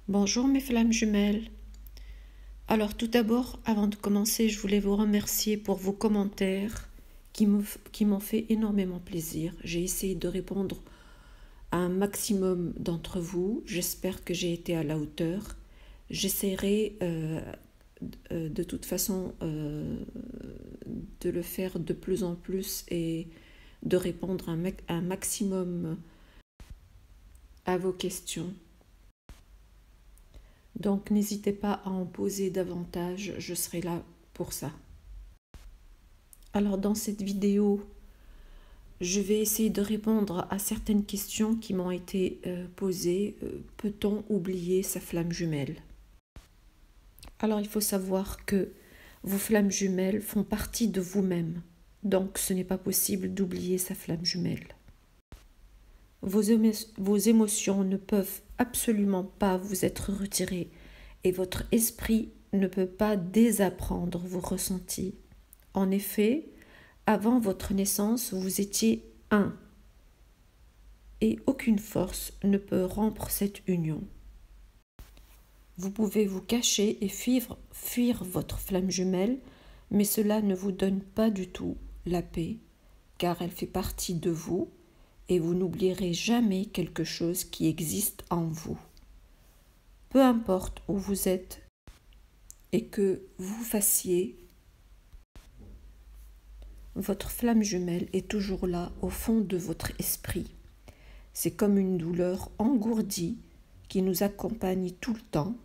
Bonjour mes flammes jumelles. Alors tout d'abord, avant de commencer, je voulais vous remercier pour vos commentaires qui m'ont fait énormément plaisir. J'ai essayé de répondre à un maximum d'entre vous. J'espère que j'ai été à la hauteur. J'essaierai de toute façon de le faire de plus en plus et de répondre un maximum à vos questions. Donc n'hésitez pas à en poser davantage, je serai là pour ça. Alors dans cette vidéo, je vais essayer de répondre à certaines questions qui m'ont été posées. Peut-on oublier sa flamme jumelle? Alors il faut savoir que vos flammes jumelles font partie de vous-même. Donc ce n'est pas possible d'oublier sa flamme jumelle. Vos émotions ne peuvent absolument pas vous être retirées et votre esprit ne peut pas désapprendre vos ressentis. En effet, avant votre naissance, vous étiez un et aucune force ne peut rompre cette union. Vous pouvez vous cacher et fuir votre flamme jumelle, mais cela ne vous donne pas du tout la paix, car elle fait partie de vous et vous n'oublierez jamais quelque chose qui existe en vous. Peu importe où vous êtes et que vous fassiez, votre flamme jumelle est toujours là au fond de votre esprit. C'est comme une douleur engourdie qui nous accompagne tout le temps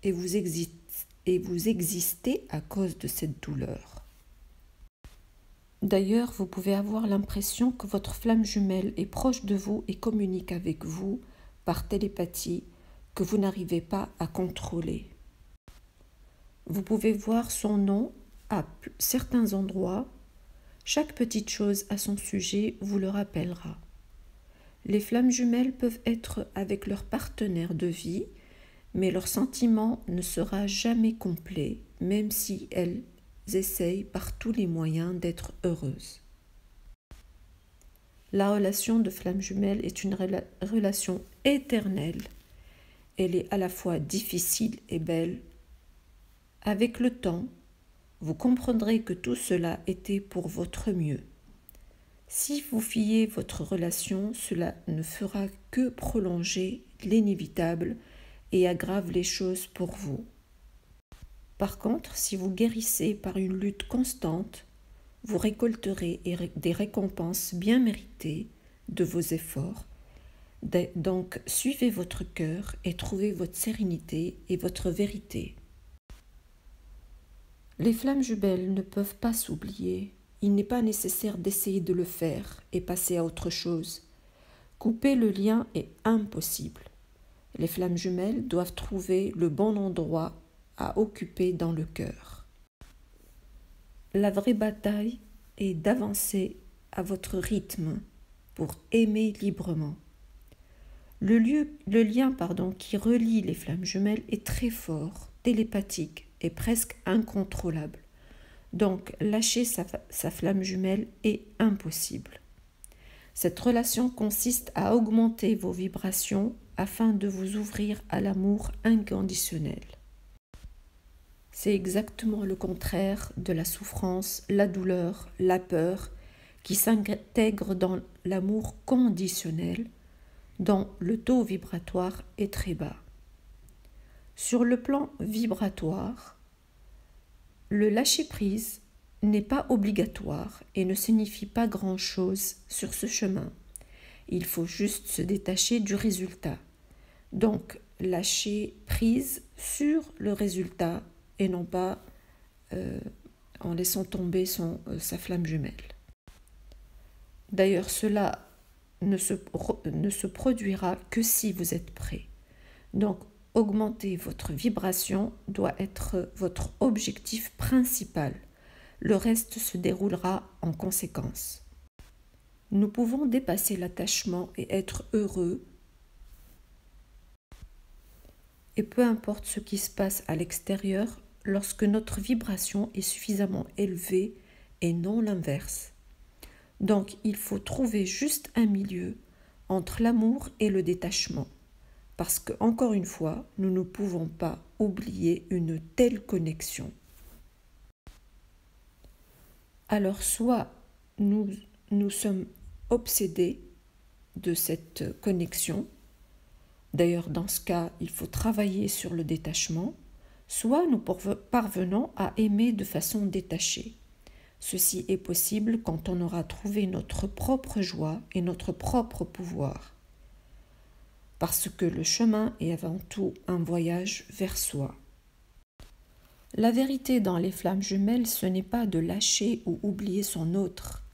et vous existez à cause de cette douleur. D'ailleurs, vous pouvez avoir l'impression que votre flamme jumelle est proche de vous et communique avec vous par télépathie que vous n'arrivez pas à contrôler. Vous pouvez voir son nom à certains endroits. Chaque petite chose à son sujet vous le rappellera. Les flammes jumelles peuvent être avec leur partenaire de vie, mais leur sentiment ne sera jamais complet, même si elles essayent par tous les moyens d'être heureuses. La relation de flamme jumelle est une relation éternelle. Elle est à la fois difficile et belle. Avec le temps, vous comprendrez que tout cela était pour votre mieux. Si vous fiez votre relation, cela ne fera que prolonger l'inévitable et aggrave les choses pour vous. Par contre, si vous guérissez par une lutte constante, vous récolterez des récompenses bien méritées de vos efforts. Donc, suivez votre cœur et trouvez votre sérénité et votre vérité. Les flammes jumelles ne peuvent pas s'oublier. Il n'est pas nécessaire d'essayer de le faire et passer à autre chose. Couper le lien est impossible. Les flammes jumelles doivent trouver le bon endroit à occuper dans le cœur. La vraie bataille est d'avancer à votre rythme pour aimer librement. Le lien qui relie les flammes jumelles est très fort, télépathique et presque incontrôlable. Donc, lâcher sa flamme jumelle est impossible. Cette relation consiste à augmenter vos vibrations afin de vous ouvrir à l'amour inconditionnel. C'est exactement le contraire de la souffrance, la douleur, la peur qui s'intègrent dans l'amour conditionnel, dont le taux vibratoire est très bas. Sur le plan vibratoire, le lâcher-prise n'est pas obligatoire et ne signifie pas grand-chose sur ce chemin. Il faut juste se détacher du résultat. Donc, lâcher prise sur le résultat et non pas en laissant tomber sa flamme jumelle. D'ailleurs, cela ne se produira que si vous êtes prêt. Donc, augmenter votre vibration doit être votre objectif principal. Le reste se déroulera en conséquence. Nous pouvons dépasser l'attachement et être heureux. Et peu importe ce qui se passe à l'extérieur, lorsque notre vibration est suffisamment élevée et non l'inverse. Donc, il faut trouver juste un milieu entre l'amour et le détachement. parce que, encore une fois, nous ne pouvons pas oublier une telle connexion. Alors, soit nous sommes obsédés de cette connexion, d'ailleurs dans ce cas, il faut travailler sur le détachement, soit nous parvenons à aimer de façon détachée. Ceci est possible quand on aura trouvé notre propre joie et notre propre pouvoir. Parce que le chemin est avant tout un voyage vers soi. La vérité dans les flammes jumelles, ce n'est pas de lâcher ou oublier son autre.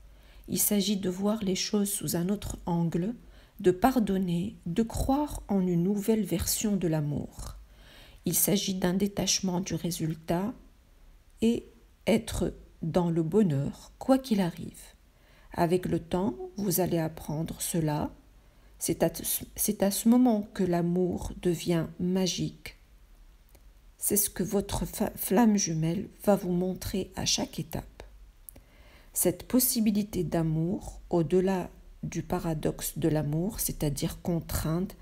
Il s'agit de voir les choses sous un autre angle, de pardonner, de croire en une nouvelle version de l'amour. Il s'agit d'un détachement du résultat et être dans le bonheur, quoi qu'il arrive. Avec le temps, vous allez apprendre cela. C'est à ce moment que l'amour devient magique. C'est ce que votre flamme jumelle va vous montrer à chaque étape. Cette possibilité d'amour, au-delà du paradoxe de l'amour, c'est-à-dire contrainte,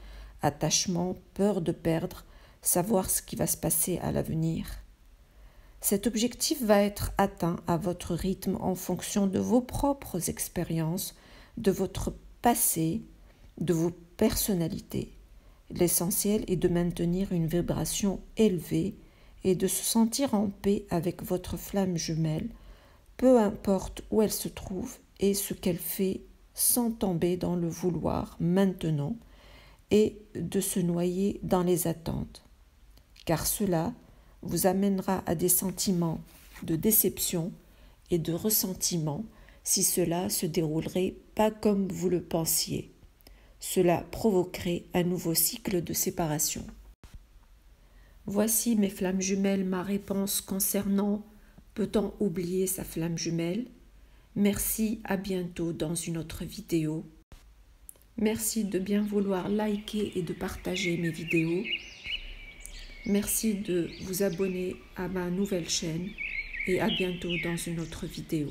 attachement, peur de perdre, savoir ce qui va se passer à l'avenir. Cet objectif va être atteint à votre rythme en fonction de vos propres expériences, de votre passé, de vos personnalités. L'essentiel est de maintenir une vibration élevée et de se sentir en paix avec votre flamme jumelle, peu importe où elle se trouve et ce qu'elle fait, sans tomber dans le vouloir maintenant et de se noyer dans les attentes. Car cela vous amènera à des sentiments de déception et de ressentiment si cela se déroulerait pas comme vous le pensiez. Cela provoquerait un nouveau cycle de séparation. Voici mes flammes jumelles, ma réponse concernant peut-on oublier sa flamme jumelle? Merci, à bientôt dans une autre vidéo. Merci de bien vouloir liker et de partager mes vidéos. Merci de vous abonner à ma nouvelle chaîne et à bientôt dans une autre vidéo.